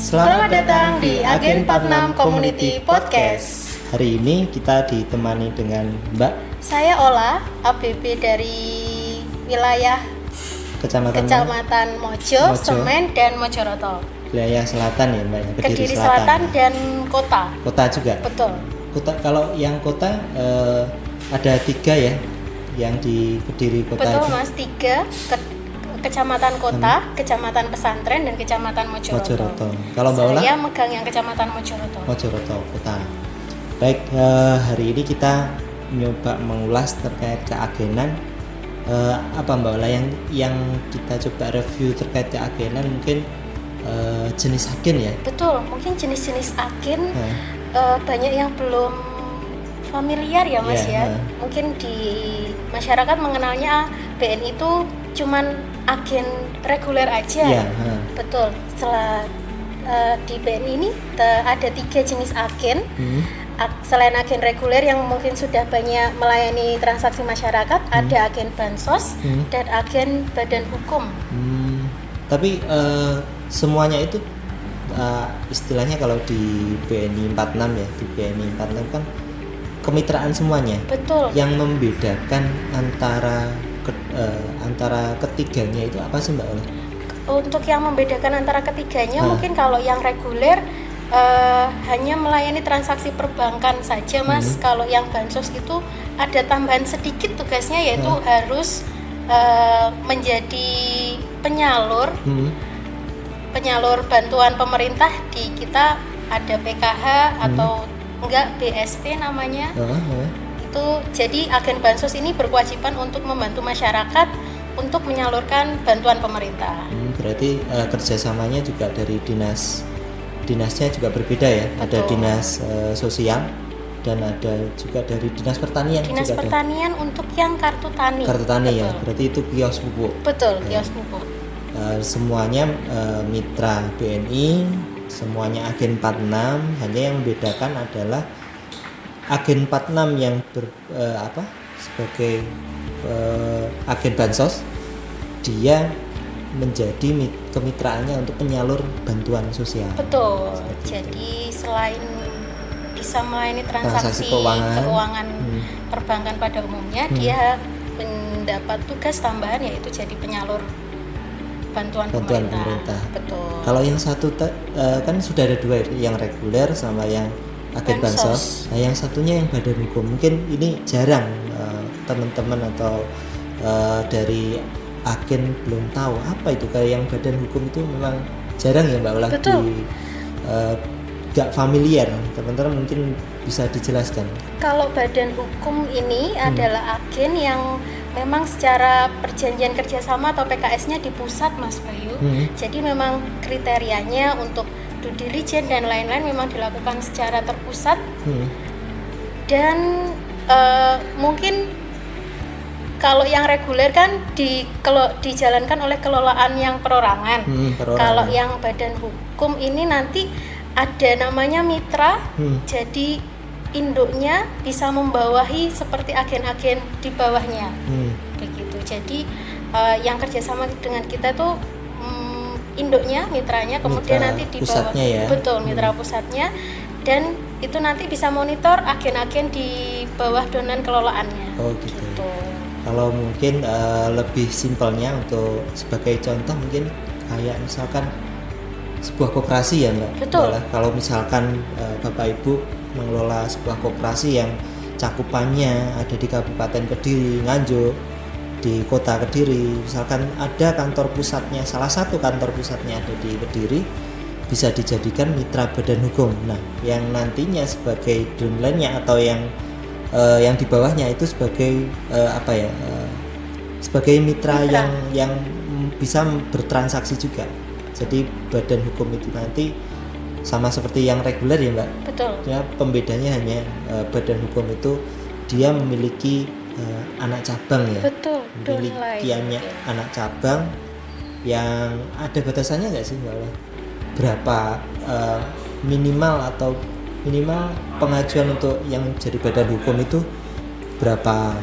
Selamat datang di Agen 46 Community Podcast. Hari ini kita ditemani dengan Mbak. Saya Ola, ABB dari wilayah Kecamatan Mojo, Semen, dan Mojoroto. Wilayah selatan ya Mbak? Kediri Selatan dan kota. Kota juga? Betul. Kota, kalau yang kota ada 3 ya, yang di Kediri kota. Betul itu. Mas, 3 kecamatan kota, kecamatan pesantren, dan kecamatan Mojoroto. Kalau Mbak Ola? Saya megang yang kecamatan Mojoroto. Mojoroto kota. Baik, hari ini kita nyoba mengulas terkait keagenan. Apa Mbak Ola yang kita coba review terkait keagenan, mungkin jenis agen ya? Betul, mungkin jenis-jenis agen banyak yang belum familiar ya Mas ya. Mungkin di masyarakat mengenalnya BNI itu cuman agen reguler aja. Betul. Setelah di BNI ini ada 3 jenis agen. Selain agen reguler yang mungkin sudah banyak melayani transaksi masyarakat, ada agen bansos dan agen badan hukum. Tapi semuanya itu istilahnya kalau di BNI 46 ya, di BNI 46 kan kemitraan semuanya. Betul. Yang membedakan antara ketiganya itu apa sih Mbak Ola? Untuk yang membedakan antara ketiganya mungkin kalau yang reguler hanya melayani transaksi perbankan saja Mas. Kalau yang bansos itu ada tambahan sedikit tugasnya, yaitu harus menjadi penyalur bantuan pemerintah. Di kita ada PKH atau enggak BST namanya. Itu jadi agen bansos ini berkewajiban untuk membantu masyarakat untuk menyalurkan bantuan pemerintah. Berarti kerjasamanya juga dari dinasnya juga berbeda ya. Betul. Ada dinas sosial dan ada juga dari dinas pertanian. Dinas juga pertanian ada. Untuk yang kartu tani. Kartu tani ya, berarti itu kios pupuk. Betul, kios pupuk. Semuanya mitra BNI, semuanya agen 46, hanya yang membedakan adalah agen 46 yang sebagai agen bansos, dia menjadi kemitraannya untuk penyalur bantuan sosial. Betul. Jadi selain bisa melayani transaksi keuangan perbankan pada umumnya, dia mendapat tugas tambahan, yaitu jadi penyalur bantuan pemerintah. Betul. Kalau yang satu kan sudah ada 2, yang reguler sama yang agen bansos. Nah, yang satunya yang badan hukum, mungkin ini jarang teman-teman atau dari agen belum tahu apa itu. Kayak yang badan hukum itu memang jarang ya Mbak Ola. Gak familiar, teman-teman mungkin bisa dijelaskan. Kalau badan hukum ini adalah agen yang memang secara perjanjian kerjasama atau PKS-nya di pusat Mas Bayu. Jadi memang kriterianya untuk due diligence dan lain-lain memang dilakukan secara terpusat. Dan mungkin kalau yang reguler kan dijalankan oleh kelolaan yang perorangan. Kalau yang badan hukum ini nanti ada namanya mitra. Jadi induknya bisa membawahi seperti agen-agen di bawahnya. Begitu. Jadi yang kerjasama dengan kita tuh induknya, mitranya, kemudian nanti di bawah ya? Betul, mitra pusatnya, dan itu nanti bisa monitor agen-agen di bawah donan kelolaannya. Gitu. Kalau mungkin lebih simpelnya, untuk sebagai contoh mungkin kayak misalkan sebuah koperasi ya Mbak. Betul. Kalau misalkan Bapak Ibu mengelola sebuah koperasi yang cakupannya ada di Kabupaten Kediri, Nganjuk, di Kota Kediri, misalkan ada kantor pusatnya, salah satu kantor pusatnya ada di Kediri, bisa dijadikan mitra badan hukum. Nah, yang nantinya sebagai downline-nya atau yang di bawahnya itu sebagai sebagai mitra yang bisa bertransaksi juga. Jadi badan hukum itu nanti sama seperti yang reguler ya Mbak. Betul. Ya, pembedanya hanya badan hukum itu dia memiliki anak cabang ya. Betul. Memilikiannya anak cabang yang ada batasannya nggak sih Mbak Ola? Berapa minimal pengajuan untuk yang jadi badan hukum itu berapa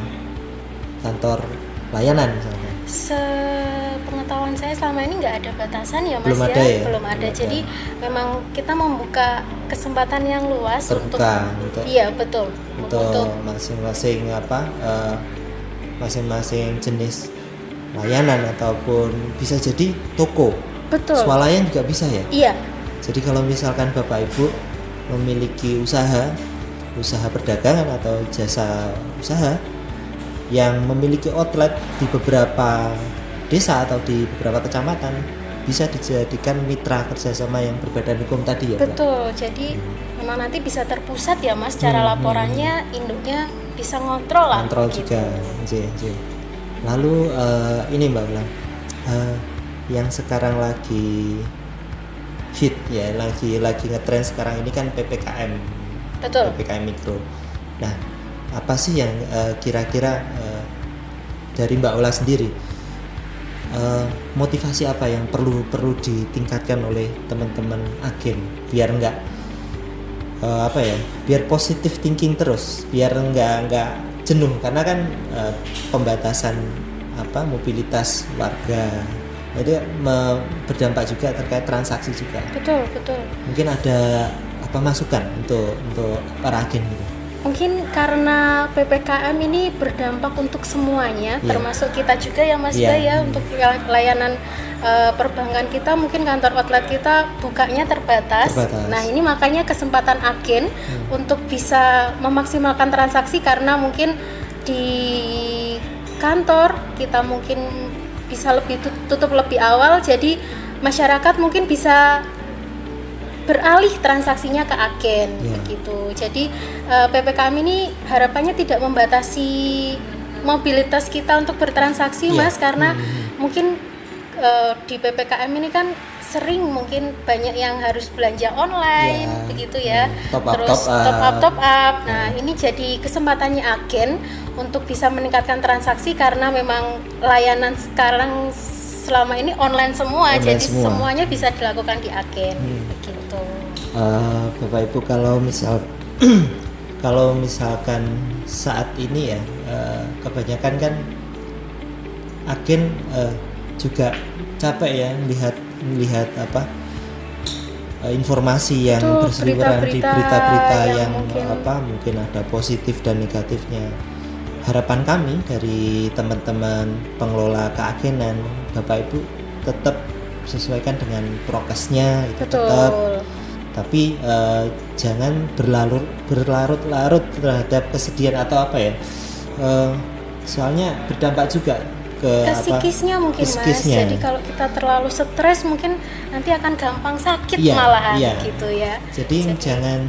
kantor layanan misalnya? Sepengetahuan saya selama ini nggak ada batasan ya Mas. Belum ada ya? Belum ada. Jadi memang kita membuka kesempatan yang luas terbuka untuk iya betul untuk masing-masing masing-masing jenis layanan ataupun bisa jadi toko. Betul. Swalayan juga bisa ya? Iya. Jadi kalau misalkan Bapak Ibu memiliki usaha perdagangan atau jasa usaha yang memiliki outlet di beberapa desa atau di beberapa kecamatan, bisa dijadikan mitra kerjasama yang berbadan hukum tadi ya? Betul. Jadi memang nanti bisa terpusat ya Mas, cara laporannya induknya bisa ngontrol lah. Kontrol gitu. juga. Lalu ini Mbak Ulang, yang sekarang lagi hit ya, lagi ngetren sekarang ini kan PPKM. Betul. PPKM mikro. Nah, apa sih yang kira-kira dari Mbak Ula sendiri, motivasi apa yang perlu ditingkatkan oleh teman-teman agen biar enggak biar positive thinking terus, biar enggak jenuh, karena kan pembatasan mobilitas warga jadi berdampak juga terkait transaksi juga. Betul. Mungkin ada masukan untuk para agen gitu? Mungkin karena PPKM ini berdampak untuk semuanya, termasuk kita juga ya Mas ya, untuk layanan perbankan kita, mungkin kantor outlet kita bukanya terbatas. Nah ini makanya kesempatan agen untuk bisa memaksimalkan transaksi, karena mungkin di kantor kita mungkin bisa tutup lebih awal, jadi masyarakat mungkin bisa beralih transaksinya ke agen begitu. Jadi PPKM ini harapannya tidak membatasi mobilitas kita untuk bertransaksi Mas, karena mungkin di PPKM ini kan sering mungkin banyak yang harus belanja online begitu ya. Top up. Nah, ini jadi kesempatannya agen untuk bisa meningkatkan transaksi, karena memang layanan sekarang selama ini online semua. Jadi semuanya bisa dilakukan di agen begitu. Bapak Ibu, kalau misalkan saat ini ya, kebanyakan kan agen juga capek ya melihat informasi yang berseliweran di berita-berita yang mungkin ada positif dan negatifnya. Harapan kami dari teman-teman pengelola keagenan, Bapak Ibu tetap sesuaikan dengan prokesnya itu tetap, tapi jangan berlarut-larut terhadap kesedihan atau soalnya berdampak juga ke psikisnya mungkin Mas. Jadi kalau kita terlalu stres mungkin nanti akan gampang sakit malahan gitu ya. Jadi jangan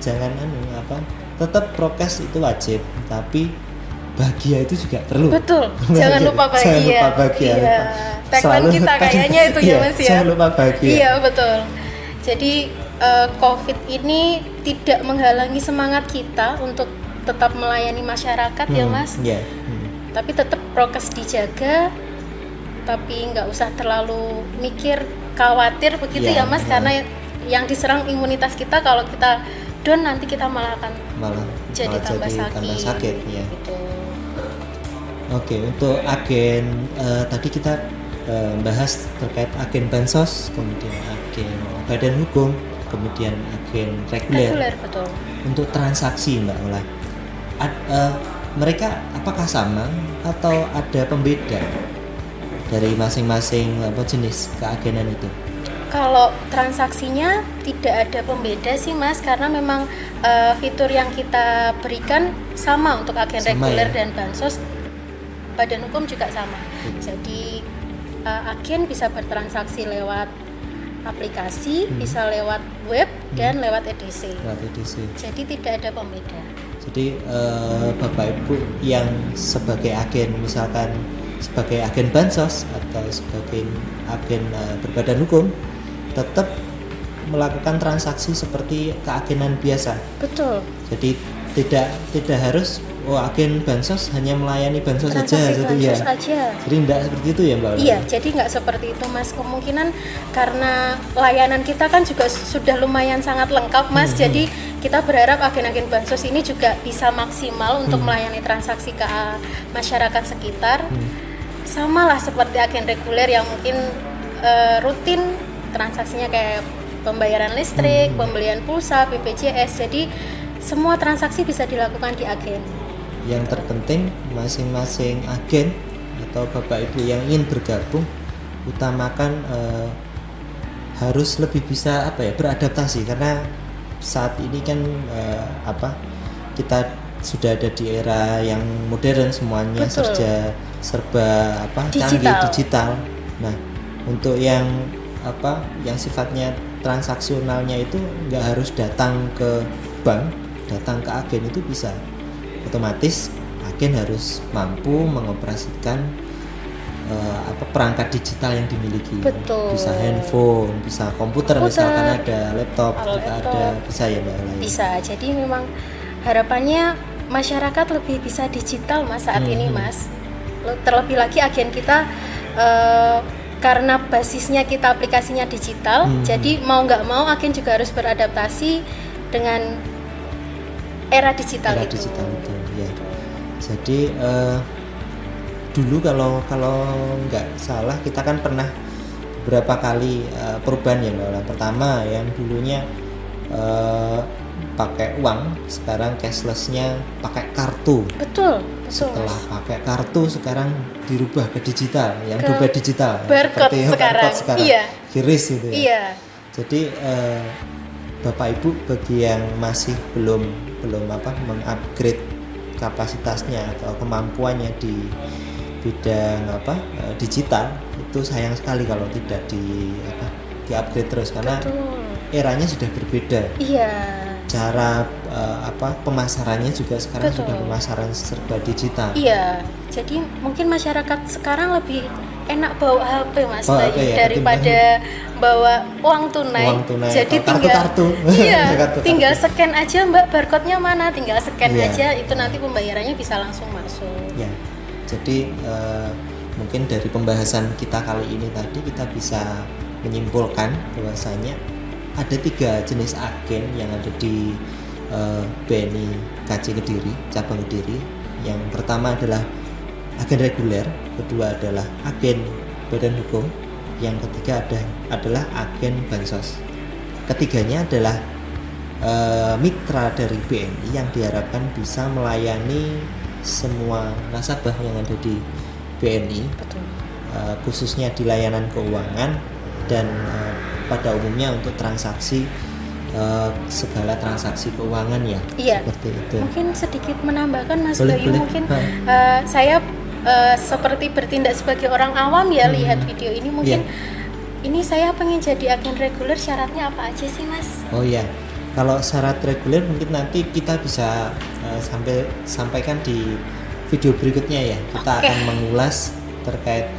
tetap prokes itu wajib, tapi bahagia itu juga perlu. Betul. Jangan lupa bahagia. Iya. Tagline kita kayaknya itu ya Mas ya. Jangan lupa bahagia. Iya, betul. Jadi COVID ini tidak menghalangi semangat kita untuk tetap melayani masyarakat ya Mas. Tapi tetap prokes dijaga, tapi nggak usah terlalu mikir, khawatir begitu ya Mas, karena yang diserang imunitas kita, kalau kita down nanti kita malah akan jadi tambah sakit ya. Gitu. Oke, untuk agen tadi kita bahas terkait agen bansos, kemudian agen badan hukum, kemudian agen reguler. Betul. Untuk transaksi Mbak Ola, mereka apakah sama atau ada pembeda dari masing-masing jenis keagenan itu? Kalau transaksinya tidak ada pembeda sih Mas, karena memang fitur yang kita berikan sama untuk agen reguler dan bansos. Badan hukum juga sama. Jadi agen bisa bertransaksi lewat aplikasi, bisa lewat web dan lewat EDC. Jadi tidak ada pembeda. Jadi Bapak Ibu yang sebagai agen, misalkan sebagai agen bansos atau sebagai agen berbadan hukum, tetap melakukan transaksi seperti keagenan biasa. Betul. Jadi tidak harus agen bansos hanya melayani bansos saja gitu ya. Jadi tidak seperti itu ya Mbak Ola? Iya, jadi nggak seperti itu Mas. Kemungkinan karena layanan kita kan juga sudah lumayan sangat lengkap Mas. Jadi kita berharap agen-agen bansos ini juga bisa maksimal untuk melayani transaksi ke masyarakat sekitar. sama lah seperti agen reguler yang mungkin rutin transaksinya kayak pembayaran listrik, pembelian pulsa, BPJS. Jadi semua transaksi bisa dilakukan di agen. Yang terpenting masing-masing agen atau Bapak Ibu yang ingin bergabung utamakan harus lebih bisa beradaptasi, karena saat ini kan kita sudah ada di era yang modern, semuanya serba canggih digital. Nah, untuk yang sifatnya transaksionalnya itu nggak harus datang ke bank, datang ke agen itu bisa. Otomatis agen harus mampu mengoperasikan perangkat digital yang dimiliki. Bisa handphone, bisa komputer, misalkan ada laptop, bisa ya Mbak Lain. Bisa. Jadi memang harapannya masyarakat lebih bisa digital Mas saat ini Mas. Terlebih lagi agen kita karena basisnya kita aplikasinya digital, jadi mau nggak mau agen juga harus beradaptasi dengan era digital itu. Ya. Jadi dulu kalau nggak salah kita kan pernah beberapa kali perubahan ya Mbak. Pertama yang dulunya pakai uang, sekarang cashlessnya pakai kartu. Betul. Setelah pakai kartu sekarang dirubah ke digital, yang dompet digital. Barcode sekarang. Iya. Kiris gitu ya. Iya. Jadi Bapak Ibu bagi yang masih belum mengupgrade kapasitasnya atau kemampuannya di bidang digital, itu sayang sekali kalau tidak di-upgrade terus, karena eranya sudah berbeda. Iya. Cara pemasarannya juga sekarang sudah pemasaran serba digital. Iya. Jadi mungkin masyarakat sekarang lebih enak bawa HP Mas daripada bawa uang tunai. Jadi kartu. Iya, tinggal scan aja Mbak, barcode-nya mana, tinggal scan aja, itu nanti pembayarannya bisa langsung masuk. Ya. Jadi mungkin dari pembahasan kita kali ini tadi kita bisa menyimpulkan bahwasanya ada 3 jenis agen yang ada di BNI KC Kediri, cabang Kediri. Yang pertama adalah agen reguler, kedua adalah agen badan hukum, yang ketiga adalah agen bansos. Ketiganya adalah mitra dari BNI yang diharapkan bisa melayani semua nasabah yang ada di BNI, khususnya di layanan keuangan dan pada umumnya untuk transaksi segala transaksi keuangan ya. Iya. Seperti itu. Mungkin sedikit menambahkan Mas Boleh. Mungkin saya seperti bertindak sebagai orang awam ya, lihat video ini mungkin ini saya pengen jadi agen reguler, syaratnya apa aja sih Mas? Oh iya, kalau syarat reguler mungkin nanti kita bisa sampaikan di video berikutnya ya. Kita akan mengulas terkait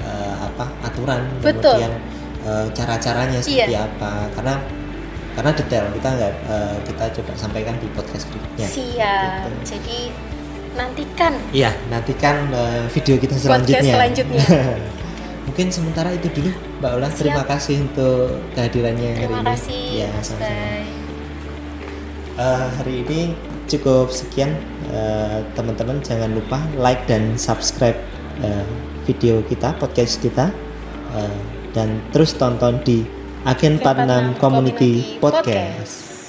aturan, kemudian cara-caranya seperti apa, karena detail kita coba sampaikan di podcast berikutnya. Siap. Gitu. Jadi nantikan video kita selanjutnya. Mungkin sementara itu dulu Mbak Ola. Terima kasih untuk kehadirannya hari ini. Terima kasih. Ya, sama-sama. Hari ini cukup sekian, teman-teman jangan lupa like dan subscribe video kita, podcast kita, dan terus tonton di Agen 46 Community Podcast.